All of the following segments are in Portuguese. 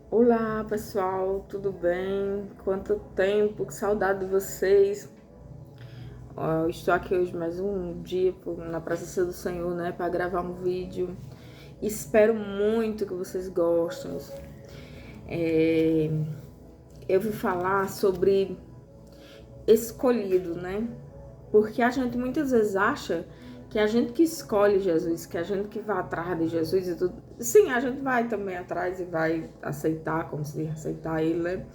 Olá pessoal, tudo bem? Quanto tempo, que saudade de vocês. Eu estou aqui hoje mais um dia na presença do Senhor, né, para gravar um vídeo. Espero muito que vocês gostem. Eu vim falar sobre escolhido, né? Porque a gente muitas vezes acha que a gente que escolhe Jesus, que a gente que vai atrás de Jesus e tudo. Sim, a gente vai também atrás e vai aceitar, como se diz, aceitar ele, né?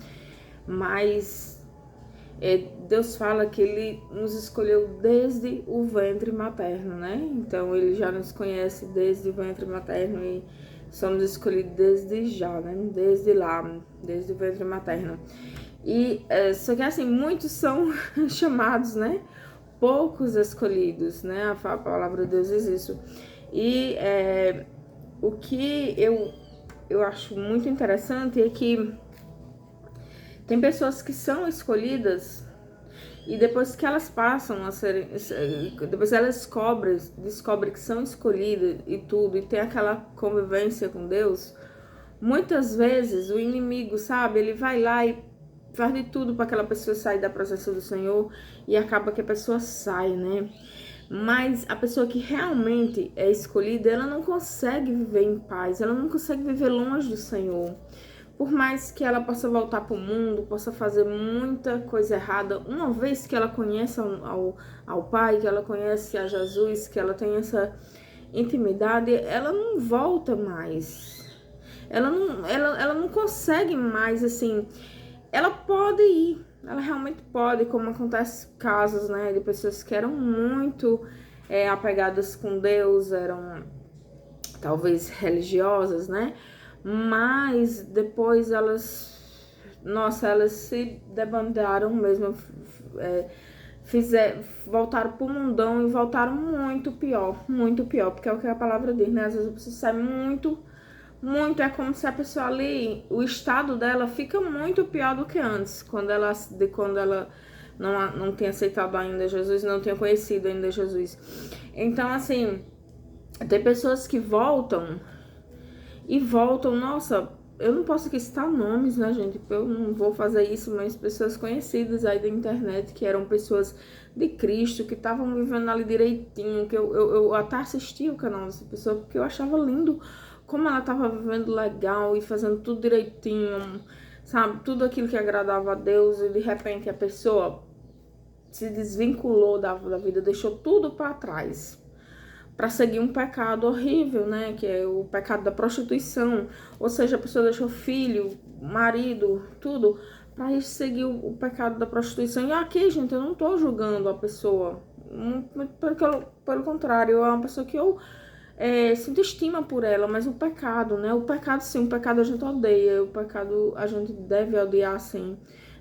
Mas Deus fala que ele nos escolheu desde o ventre materno, né? Então ele já nos conhece desde o ventre materno e somos escolhidos desde já, né? Desde lá, desde o ventre materno. Só que assim, muitos são chamados, né? Poucos escolhidos, né? A palavra de Deus diz isso. O que eu acho muito interessante é que tem pessoas que são escolhidas e depois que elas passam a serem, depois elas descobrem que são escolhidas e tudo, e tem aquela convivência com Deus, muitas vezes o inimigo, sabe, ele vai lá e faz de tudo para aquela pessoa sair da presença do Senhor e acaba que a pessoa sai, né? Mas a pessoa que realmente é escolhida, ela não consegue viver em paz, ela não consegue viver longe do Senhor. Por mais que ela possa voltar para o mundo, possa fazer muita coisa errada, uma vez que ela conhece ao Pai, que ela conhece a Jesus, que ela tem essa intimidade, ela não volta mais. Ela não consegue mais, assim. Ela pode ir, ela realmente pode, como acontece casos, né, de pessoas que eram muito apegadas com Deus, eram talvez religiosas, né? Mas depois elas se debandaram mesmo, voltaram pro mundão e voltaram muito pior, porque é o que a palavra diz, né? Às vezes a pessoa sai muito, é como se a pessoa ali, o estado dela fica muito pior do que antes, quando ela não tinha aceitado ainda Jesus, não tinha conhecido ainda Jesus. Então, assim, tem pessoas que voltam e voltam, nossa, eu não posso aqui citar nomes, né, gente? Eu não vou fazer isso, mas pessoas conhecidas aí da internet, que eram pessoas de Cristo, que estavam vivendo ali direitinho, que eu até assisti o canal dessa pessoa, porque eu achava lindo como ela estava vivendo legal e fazendo tudo direitinho, sabe? Tudo aquilo que agradava a Deus, e de repente a pessoa se desvinculou da vida, deixou tudo para trás para seguir um pecado horrível, né? Que é o pecado da prostituição. Ou seja, a pessoa deixou filho, marido, tudo, para seguir o pecado da prostituição. E aqui, gente, eu não tô julgando a pessoa. Pelo contrário, é uma pessoa que eu sinto estima por ela, mas o pecado, né? O pecado, sim, o pecado a gente odeia, o pecado a gente deve odiar, sim.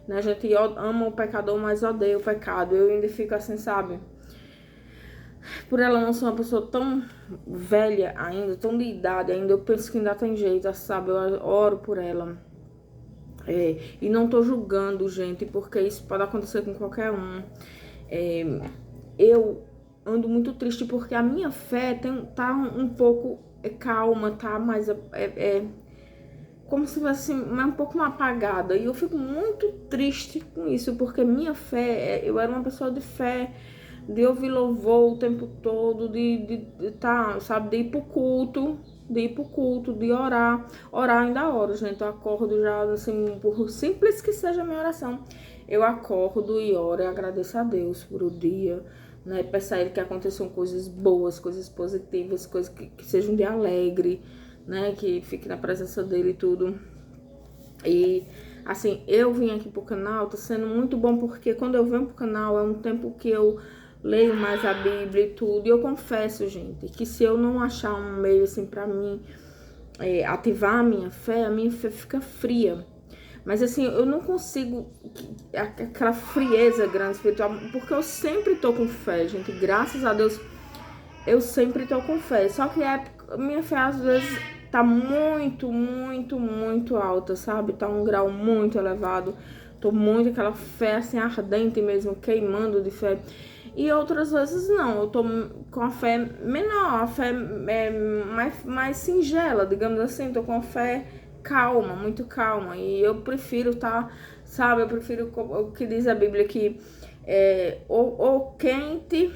Né? A gente ama o pecador, mas odeia o pecado. Eu ainda fico assim, sabe? Por ela não ser uma pessoa tão velha ainda, tão de idade ainda, eu penso que ainda tem jeito, sabe? Eu oro por ela. E não tô julgando, gente, porque isso pode acontecer com qualquer um. Eu ando muito triste porque a minha fé tá um pouco calma, tá? Mas como se fosse um pouco apagada. E eu fico muito triste com isso, porque minha fé, eu era uma pessoa de fé, de ouvir louvor o tempo todo, tá, sabe, de ir pro culto, de orar. Orar ainda oro, gente. Eu acordo já, assim, por simples que seja a minha oração. Eu acordo e oro e agradeço a Deus por o dia, né? Peço a Ele que aconteçam coisas boas, coisas positivas, coisas que sejam de alegre, né? Que fique na presença dele e tudo. E assim, eu vim aqui pro canal, tá sendo muito bom, porque quando eu venho pro canal é um tempo que eu leio mais a Bíblia e tudo. E eu confesso, gente, que se eu não achar um meio assim pra mim ativar a minha fé fica fria. Mas assim, eu não consigo aquela frieza grande espiritual, porque eu sempre tô com fé, gente. Graças a Deus, eu sempre tô com fé. Só que minha fé às vezes tá muito alta, sabe? Tá um grau muito elevado. Tô muito aquela fé assim ardente mesmo, queimando de fé. E outras vezes não, eu tô com a fé menor, a fé mais singela, digamos assim. Tô com a fé calma, muito calma. E eu prefiro sabe, eu prefiro o que diz a Bíblia que ou quente,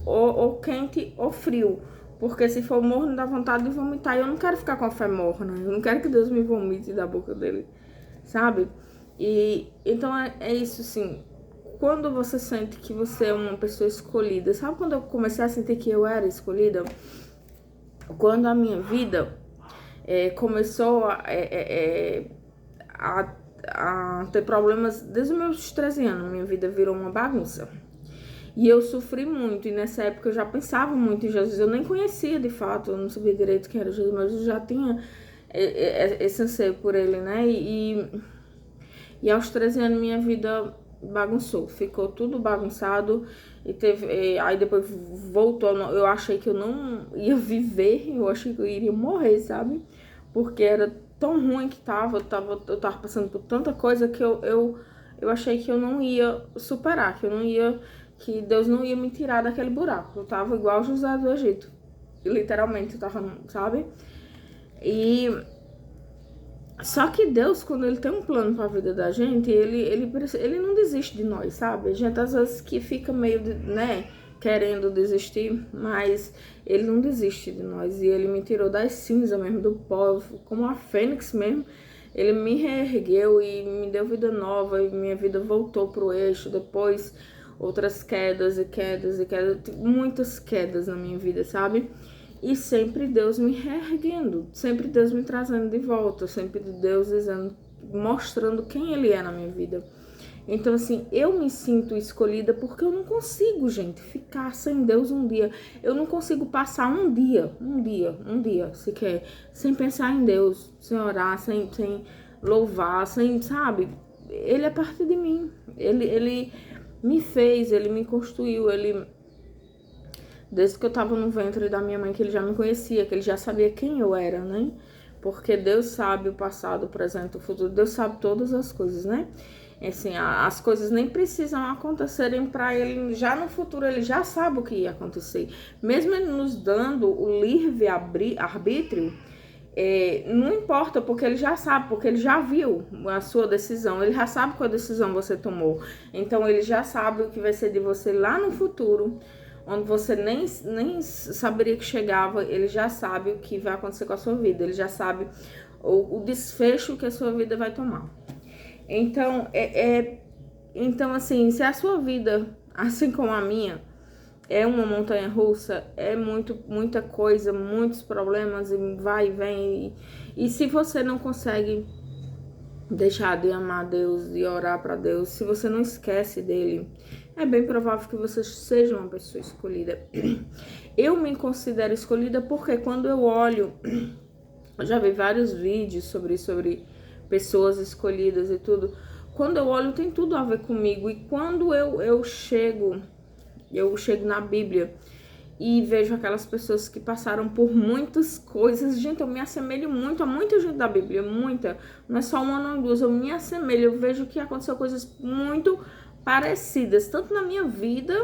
ou quente ou frio. Porque se for morno, dá vontade de vomitar. E eu não quero ficar com a fé morna. Eu não quero que Deus me vomite da boca dele, sabe? E então é isso, assim. Quando você sente que você é uma pessoa escolhida, sabe quando eu comecei a sentir que eu era escolhida? Quando a minha vida começou a ter problemas desde os meus 13 anos, minha vida virou uma bagunça. E eu sofri muito, e nessa época eu já pensava muito em Jesus, eu nem conhecia de fato, eu não sabia direito quem era Jesus, mas eu já tinha esse anseio por ele, né? E aos 13 anos minha vida bagunçou, ficou tudo bagunçado, aí depois voltou, eu achei que eu não ia viver, eu achei que eu iria morrer, sabe? Porque era tão ruim que eu tava passando por tanta coisa que eu achei que eu não ia superar, que Deus não ia me tirar daquele buraco. Eu tava igual José do Egito, literalmente, eu tava, sabe? E só que Deus, quando ele tem um plano para a vida da gente, ele não desiste de nós, sabe? A gente às vezes que fica meio, né, querendo desistir, mas ele não desiste de nós. E ele me tirou das cinzas mesmo, do pó, como a fênix mesmo. Ele me reergueu e me deu vida nova, e minha vida voltou pro eixo. Depois, outras quedas e quedas e quedas, muitas quedas na minha vida, sabe? E sempre Deus me reerguendo, sempre Deus me trazendo de volta, sempre Deus dizendo, mostrando quem Ele é na minha vida. Então, assim, eu me sinto escolhida porque eu não consigo, gente, ficar sem Deus um dia. Eu não consigo passar um dia sequer, sem pensar em Deus, sem orar, sem louvar, sabe? Ele é parte de mim, ele me fez, ele me construiu, desde que eu tava no ventre da minha mãe, que ele já me conhecia, que ele já sabia quem eu era, né? Porque Deus sabe o passado, o presente, o futuro, Deus sabe todas as coisas, né? Assim, as coisas nem precisam acontecerem para ele, já no futuro ele já sabe o que ia acontecer. Mesmo ele nos dando o livre arbítrio, não importa, porque ele já sabe, porque ele já viu a sua decisão, ele já sabe qual decisão você tomou. Então ele já sabe o que vai ser de você lá no futuro, onde você nem saberia que chegava. Ele já sabe o que vai acontecer com a sua vida, ele já sabe o desfecho que a sua vida vai tomar. Então, então, assim, se a sua vida, assim como a minha, é uma montanha russa, é muita coisa, muitos problemas, e vai e vem, e se você não consegue deixar de amar Deus, de orar para Deus, se você não esquece dele, é bem provável que você seja uma pessoa escolhida. Eu me considero escolhida porque quando eu olho, eu já vi vários vídeos sobre pessoas escolhidas e tudo. Quando eu olho, tem tudo a ver comigo. E quando eu chego na Bíblia e vejo aquelas pessoas que passaram por muitas coisas, gente, eu me assemelho muito a muita gente da Bíblia, muita, não é só uma, não duas, eu me assemelho, eu vejo que aconteceu coisas muito parecidas, tanto na minha vida,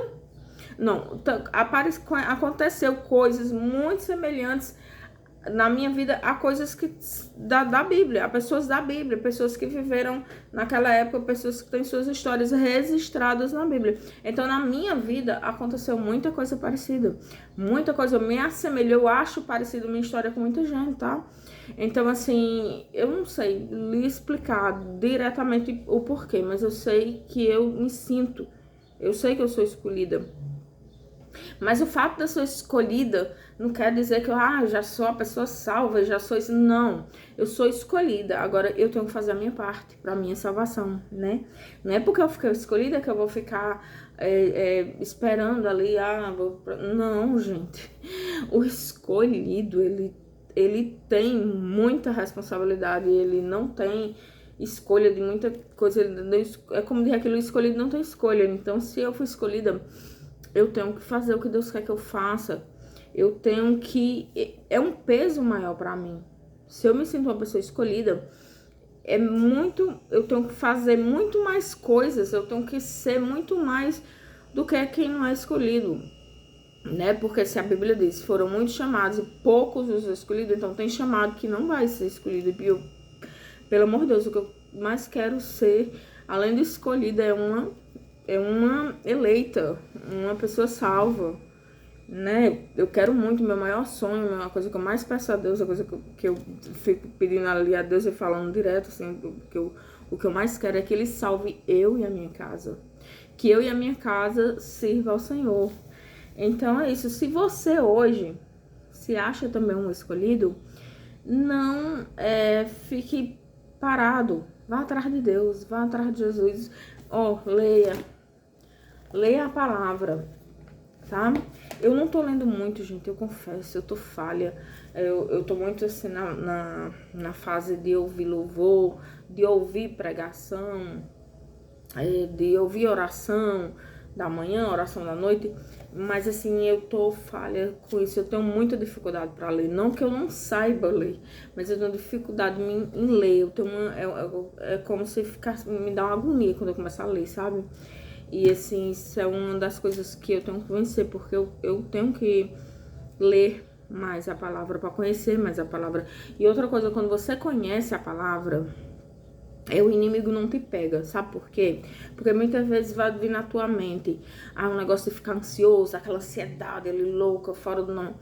aconteceu coisas muito semelhantes na minha vida a coisas da Bíblia, a pessoas da Bíblia, pessoas que viveram naquela época, pessoas que têm suas histórias registradas na Bíblia. Então, na minha vida, aconteceu muita coisa parecida. Muita coisa, eu me assemelho, eu acho parecido minha história com muita gente, tá? Então, assim, eu não sei lhe explicar diretamente o porquê, mas eu sei que eu sei que eu sou escolhida. Mas o fato de eu ser escolhida não quer dizer que eu já sou a pessoa salva, já sou isso. Não, eu sou escolhida. Agora eu tenho que fazer a minha parte para a minha salvação, né? Não é porque eu fiquei escolhida que eu vou ficar esperando ali. Não, gente. O escolhido, ele tem muita responsabilidade, ele não tem escolha de muita coisa. É como dizer aquilo, escolhido não tem escolha. Então, se eu fui escolhida, eu tenho que fazer o que Deus quer que eu faça. Eu tenho que... É um peso maior pra mim. Se eu me sinto uma pessoa escolhida, eu tenho que fazer muito mais coisas. Eu tenho que ser muito mais do que quem não é escolhido, né? Porque se a Bíblia diz, foram muitos chamados e poucos os escolhidos, então tem chamado que não vai ser escolhido. Pelo amor de Deus, o que eu mais quero ser, além de escolhida, é uma eleita, uma pessoa salva, né? Eu quero muito, meu maior sonho, a coisa que eu mais peço a Deus, a coisa que eu fico pedindo ali a Deus e falando direto, assim, o que eu mais quero é que Ele salve eu e a minha casa. Que eu e a minha casa sirva ao Senhor. Então é isso. Se você hoje se acha também um escolhido, não fique parado. Vá atrás de Deus, vá atrás de Jesus. Leia a palavra, tá? Eu não tô lendo muito, gente, eu confesso, eu tô falha. Eu tô muito assim na fase de ouvir louvor, de ouvir pregação, de ouvir oração da manhã, oração da noite, mas assim, eu tô falha com isso, eu tenho muita dificuldade para ler, não que eu não saiba ler, mas eu tenho dificuldade em ler, eu tenho é como se ficasse, me dá uma agonia quando eu começo a ler, sabe? E assim, isso é uma das coisas que eu tenho que vencer, porque eu tenho que ler mais a palavra, para conhecer mais a palavra. E outra coisa, quando você conhece a palavra, o inimigo não te pega, sabe por quê? Porque muitas vezes vai vir na tua mente um negócio de ficar ansioso, aquela ansiedade ali louca, fora do não.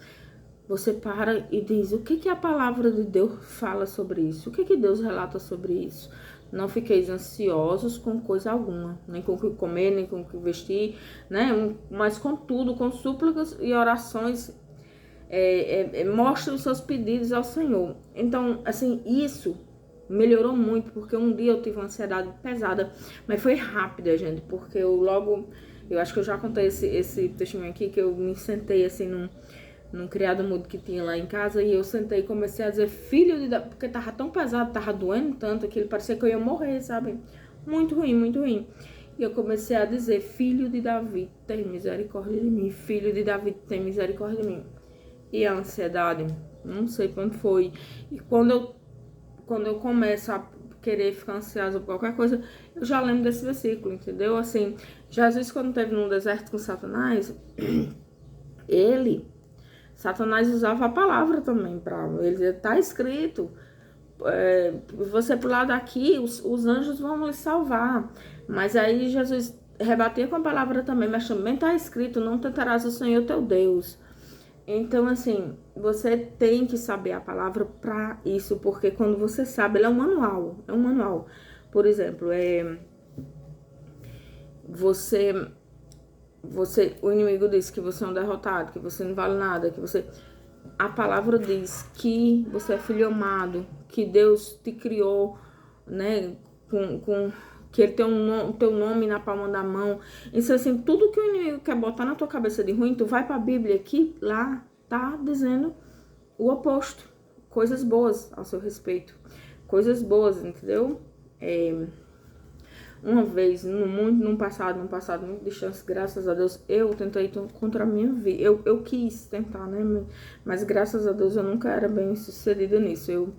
Você para e diz, o que a palavra de Deus fala sobre isso? O que Deus relata sobre isso? Não fiqueis ansiosos com coisa alguma, nem com o que comer, nem com o que vestir, né? Mas com tudo, com súplicas e orações, mostre os seus pedidos ao Senhor. Então, assim, isso melhorou muito, porque um dia eu tive uma ansiedade pesada, mas foi rápida, gente, porque eu acho que eu já contei esse testemunho aqui, que eu me sentei assim num criado mudo que tinha lá em casa, e eu sentei e comecei a dizer, filho de Davi, porque tava tão pesado, tava doendo tanto, que ele parecia que eu ia morrer, sabe? Muito ruim, muito ruim. E eu comecei a dizer, filho de Davi, tem misericórdia de mim, filho de Davi, tem misericórdia de mim. E a ansiedade, não sei quando foi, e quando eu começo a querer ficar ansiosa por qualquer coisa, eu já lembro desse versículo, entendeu? Assim, Jesus, quando esteve no deserto com Satanás, Satanás usava a palavra também para ele dizer, tá escrito, você pular daqui, os anjos vão lhe salvar. Mas aí Jesus rebatia com a palavra também, mas também tá escrito, não tentarás o Senhor teu Deus. Então, assim, você tem que saber a palavra para isso, porque quando você sabe, ela é um manual, Por exemplo, o inimigo diz que você é um derrotado, que você não vale nada, a palavra diz que você é filho amado, que Deus te criou, né, que ele tem teu nome na palma da mão. Isso assim, tudo que o inimigo quer botar na tua cabeça de ruim, tu vai pra Bíblia que lá tá dizendo o oposto. Coisas boas ao seu respeito. Coisas boas, entendeu? Uma vez, num passado muito distante, graças a Deus, eu tentei contra a minha vida. Eu quis tentar, né? Mas graças a Deus eu nunca era bem sucedida nisso.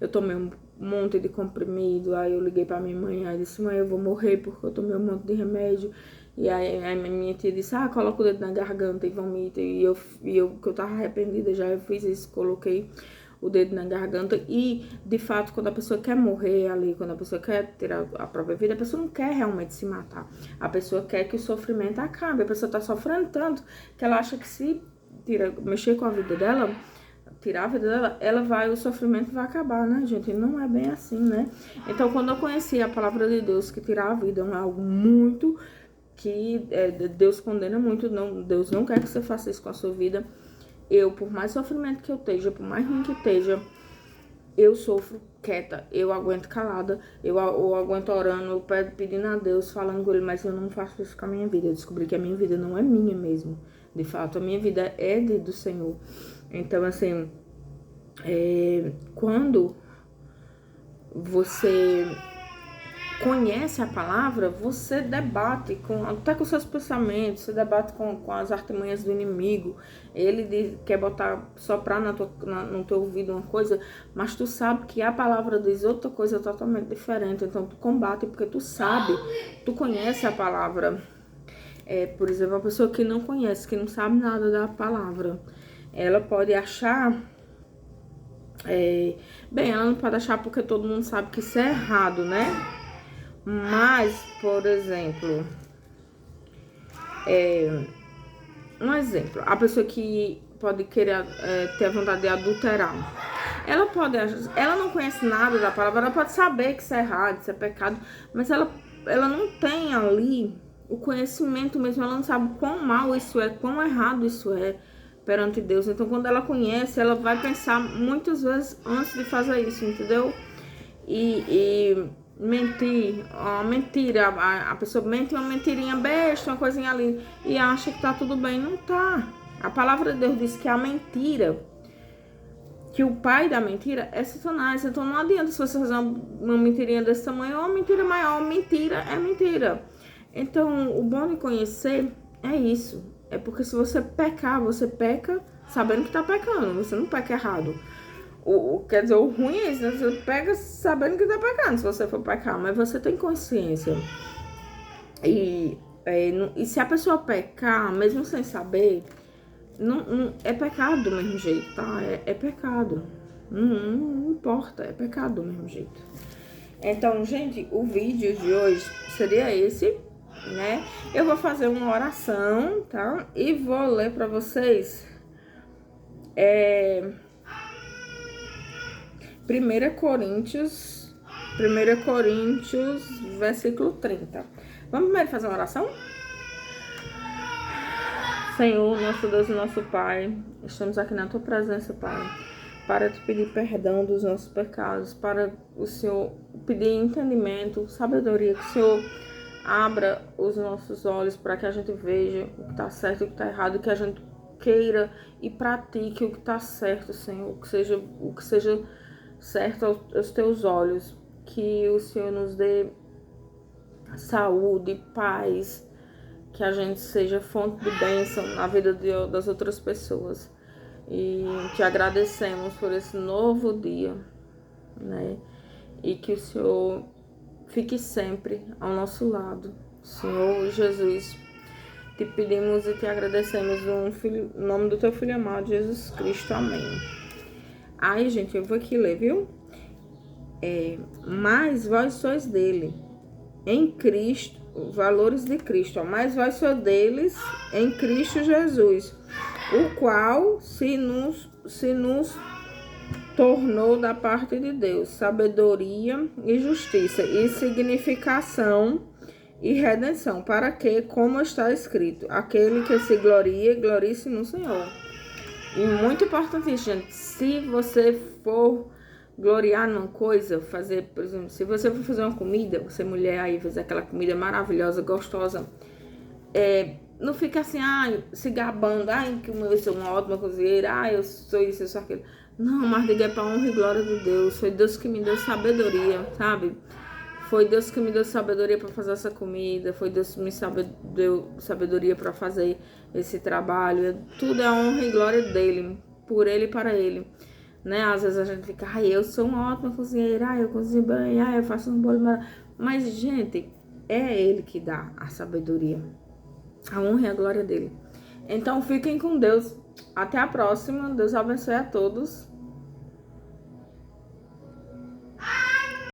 Eu tomei um monte de comprimido, aí eu liguei pra minha mãe, aí disse, mãe, eu vou morrer porque eu tomei um monte de remédio. E aí minha tia disse, coloca o dedo na garganta e vomita. E eu que eu tava arrependida já, eu fiz isso, coloquei o dedo na garganta. E, de fato, quando a pessoa quer morrer ali, quando a pessoa quer tirar a própria vida, a pessoa não quer realmente se matar. A pessoa quer que o sofrimento acabe. A pessoa tá sofrendo tanto que ela acha que se mexer com a vida dela, tirar a vida dela, o sofrimento vai acabar, né, gente? Não é bem assim, né? Então, quando eu conheci a palavra de Deus, que tirar a vida é algo muito que Deus condena muito, Deus não quer que você faça isso com a sua vida. Eu, por mais sofrimento que eu esteja, por mais ruim que esteja, eu sofro quieta, eu aguento calada, eu aguento orando, eu pedindo a Deus, falando com Ele, mas eu não faço isso com a minha vida. Eu descobri que a minha vida não é minha mesmo, de fato, a minha vida é do Senhor. Então, assim, quando você conhece a palavra, você debate até com seus pensamentos, você debate com as artimanhas do inimigo. Ele quer soprar no teu ouvido uma coisa, mas tu sabe que a palavra diz outra coisa totalmente diferente. Então tu combate porque tu sabe, tu conhece a palavra. Por exemplo, a pessoa que não conhece, que não sabe nada da palavra, ela pode achar Bem, ela não pode achar porque todo mundo sabe que isso é errado, né? Mas, por exemplo, um exemplo, a pessoa que pode querer ter a vontade de adulterar. Ela não conhece nada da palavra, ela pode saber que isso é errado, isso é pecado, mas ela não tem ali o conhecimento mesmo, ela não sabe quão mal isso é, quão errado isso é perante Deus. Então, quando ela conhece, ela vai pensar muitas vezes antes de fazer isso, entendeu? E mentir, uma mentira, a pessoa mente uma mentirinha besta, uma coisinha ali, e acha que tá tudo bem, não tá. A palavra de Deus diz que a mentira, que o pai da mentira é Satanás. Então não adianta se você fazer uma mentirinha desse tamanho ou uma mentira maior. Mentira é mentira. Então o bom de conhecer é isso. É porque se você pecar, você peca sabendo que tá pecando. Você não peca errado. Quer dizer, o ruim é isso, né? Você pega sabendo que tá pecando se você for pecar. Mas você tem consciência. E se a pessoa pecar, mesmo sem saber... Não, é pecado do mesmo jeito, tá? É pecado. Não importa, é pecado do mesmo jeito. Então, gente, o vídeo de hoje seria esse, né? Eu vou fazer uma oração, tá? E vou ler pra vocês 1 Coríntios, versículo 30. Vamos primeiro fazer uma oração? Senhor, nosso Deus e nosso Pai, estamos aqui na Tua presença, Pai, para Te pedir perdão dos nossos pecados, para o Senhor pedir entendimento, sabedoria, que o Senhor abra os nossos olhos para que a gente veja o que está certo e o que está errado, que a gente queira e pratique o que está certo, Senhor, o que seja certo aos Teus olhos, que o Senhor nos dê saúde, paz, que a gente seja fonte de bênção na vida das outras pessoas. E te agradecemos por esse novo dia, né? E que o Senhor fique sempre ao nosso lado. Senhor Jesus, te pedimos e te agradecemos no nome do teu Filho amado, Jesus Cristo. Amém. Aí, gente, eu vou aqui ler, viu? Mas vós sois dele, em Cristo, valores de Cristo, mas vós sois deles em Cristo Jesus, o qual se nos tornou da parte de Deus sabedoria e justiça e significação e redenção, para que, como está escrito, aquele que se gloria, glorie-se no Senhor. E muito importante, gente, se você for gloriar numa coisa, fazer, por exemplo, se você for fazer uma comida, você mulher aí fazer aquela comida maravilhosa, gostosa, não fica assim, se gabando, que eu sou uma ótima cozinheira, eu sou isso, eu sou aquilo. Não, mas diga para honra e glória de Deus, foi Deus que me deu sabedoria, sabe? Foi Deus que me deu sabedoria para fazer essa comida, foi Deus que me deu sabedoria para fazer esse trabalho, tudo é a honra e glória dele, por ele e para ele. Né? Às vezes a gente fica, eu sou uma ótima cozinheira, eu cozinho bem, eu faço um bolo maravilhoso. Mas, gente, é ele que dá a sabedoria, a honra e a glória dele. Então, fiquem com Deus. Até a próxima. Deus abençoe a todos.